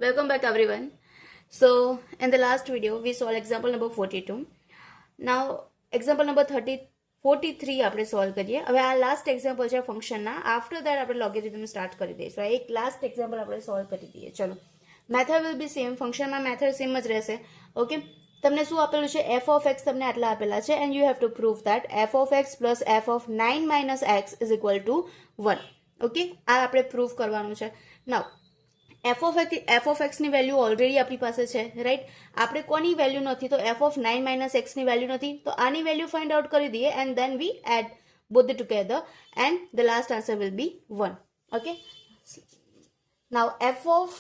Welcome back everyone. So in the last video we solved example number 42. Now example number 43 આપણે solve કરીએ. હવે આ last example છે ફંક્શનના. આફ્ટર દેટ આપણે લોગેરિધમ સ્ટાર્ટ કરી દઈશું. આ એક લાસ્ટ એક્ઝામ્પલ આપણે સોલ્વ કરી દઈએ. ચલો, મેથડ વિલ બી સેમ, ફંક્શનમાં મેથડ સેમ જ રહેશે. ઓકે, તમને શું આપેલું છે? f of x તમને આટલા આપેલા છે and you have to prove that f of x plus f of 9 minus x is equal to 1. Okay, આ આપણે પ્રૂવ કરવાનું છે. નાઉ f of x ની વેલ્યુ ઓલરેડી આપણી પાસે છે, રાઈટ? આપણે કોની વેલ્યુ નથી, તો f of 9 minus x ની વેલ્યુ નથી, તો આની વેલ્યુ ફાઇન્ડ આઉટ કરી દઈએ and then we add both together and the last answer will be 1. Okay, now f of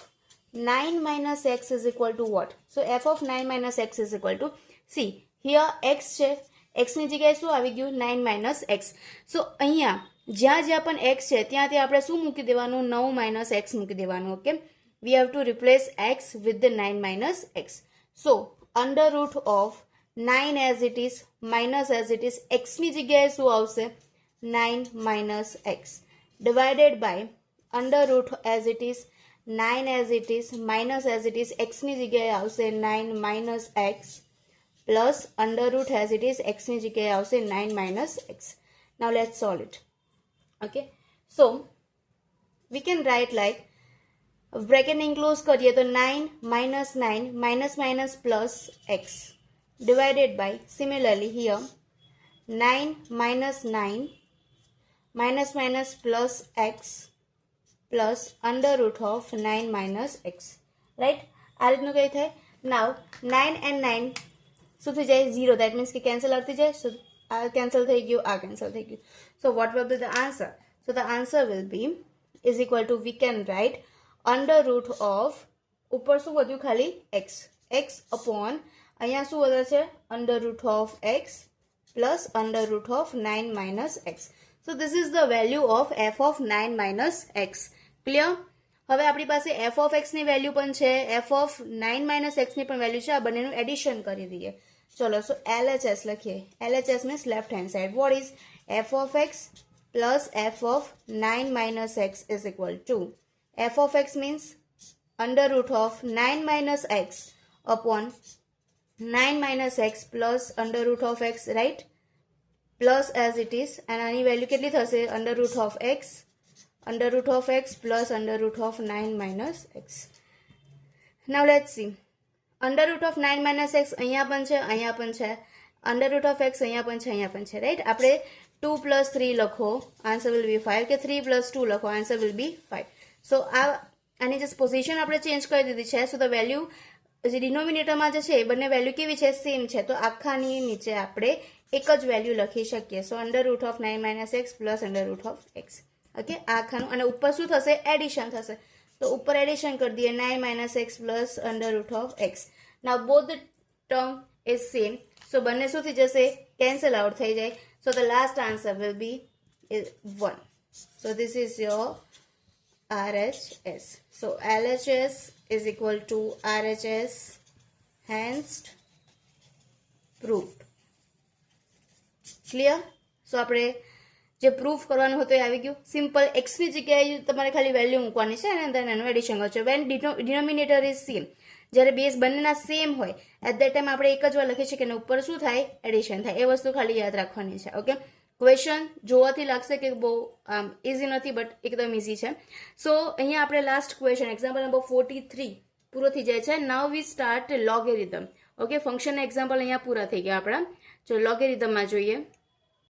9 minus x is equal to what? So f of 9 minus x is equal to, see here x છે, x ની જગ્યાએ શું આવી ગયું? 9 minus x. so અહીંયા જ્યાં જ્યાં પણ x છે ત્યાં ત્યાં આપણે શું મૂકી દેવાનું? 9 minus x મૂકી દેવાનું. Okay, we have to replace x with the 9 minus x. so under root of 9 as it is minus as it is, x ની જગ્યાએ શું આવશે? 9 minus x divided by under root as it is 9 as it is minus as it is, x ની જગ્યાએ આવશે 9 minus x plus under root as it is, x ની જગ્યાએ આવશે 9 minus x. now let's solve it. Okay, so we can write like bracket enclose કરીએ તો 9 minus 9 minus minus plus x divided by, similarly here 9 minus 9 minus minus plus x plus under root of 9 minus x, right? આ રીતનું કઈ થાય. now 9 and 9 શું થઈ જાય? 0. that means કે cancel આવતી જાય. so આ cancel થઈ ગયું, આ cancel થઈ ગયું. so what will be the answer? so the answer will be is equal to, we can write under root of, ઉપર શું વધ્યું? ખાલી x, x upon અહીંયા શું વધે છે? under root of x plus under root of 9 minus x. so this is the value of f of 9 minus x. clear? હવે આપણી પાસે f of x ની વેલ્યુ પણ છે, f of 9 minus x ની પણ વેલ્યુ છે. આ બંનેનું એડિશન કરી દઈએ. ચલો, so LHS લખીએ. LHS means left hand side. what is f of x plus f of 9 minus x is equal to, f of x means under root of 9 minus x upon 9 minus x plus under root of x, right? plus as it is, and આની value કેટલી થશે? under root of x plus under root of 9 minus x. now let's see, under root of 9 minus x અહીંયા પણ છે, અહીંયા પણ છે. under root of x અહીંયા પણ છે, અહીંયા પણ છે, રાઈટ? આપણે 2 plus 3 લખો, answer will be 5, કે 3 plus 2 લખો, answer will be 5. so આની જે પોઝિશન આપણે ચેન્જ કરી દીધી છે. so the value જે ડિનોમિનેટરમાં જે છે એ બંને વેલ્યુ કેવી છે? સેમ છે. તો આખાની નીચે આપણે એક જ વેલ્યુ લખી શકીએ. so under root of 9 minus x plus under root of x. Okay, આખાનું. અને ઉપર શું થશે? એડિશન થશે. તો ઉપર એડિશન કરી દઈએ 9 minus x plus under root of x. now both the term is same. so બંને શું થઈ જશે? કેન્સલ આઉટ થઈ જાય. so the last answer will be 1. so this is your RHS. so LHS is equal to RHS, hence proved. clear? so આપણે જે proof કરવાનું હતું એ આવી ગયું. સિમ્પલ x ની જગ્યાએ તમારે ખાલી વેલ્યુ મૂકવાની છે અને then એનું એડિશન કરજો. વેન ડિનોમિનેટર ઇઝ સેમ, જ્યારે બેઝ બંનેના સેમ હોય એટ ધેટ ટાઈમ આપણે એક જ વાર લખીએ છીએ કે ઉપર શું થાય? એડિશન થાય. એ વસ્તુ ખાલી યાદ રાખવાની છે. ઓકે, ક્વેશ્ચન જોવાથી લાગશે કે બહુ ઇઝી નથી, બટ એકદમ ઇઝી છે. સો અહીંયા આપણે લાસ્ટ ક્વેશ્ચન એક્ઝામ્પલ નંબર 43 પૂરો થઈ જાય છે. નાઉ વી સ્ટાર્ટ લોગેરિધમ. ઓકે, ફંક્શનના એક્ઝામ્પલ અહીંયા પૂરા થઈ ગયા આપણા. જો લોગેરિધમમાં જોઈએ,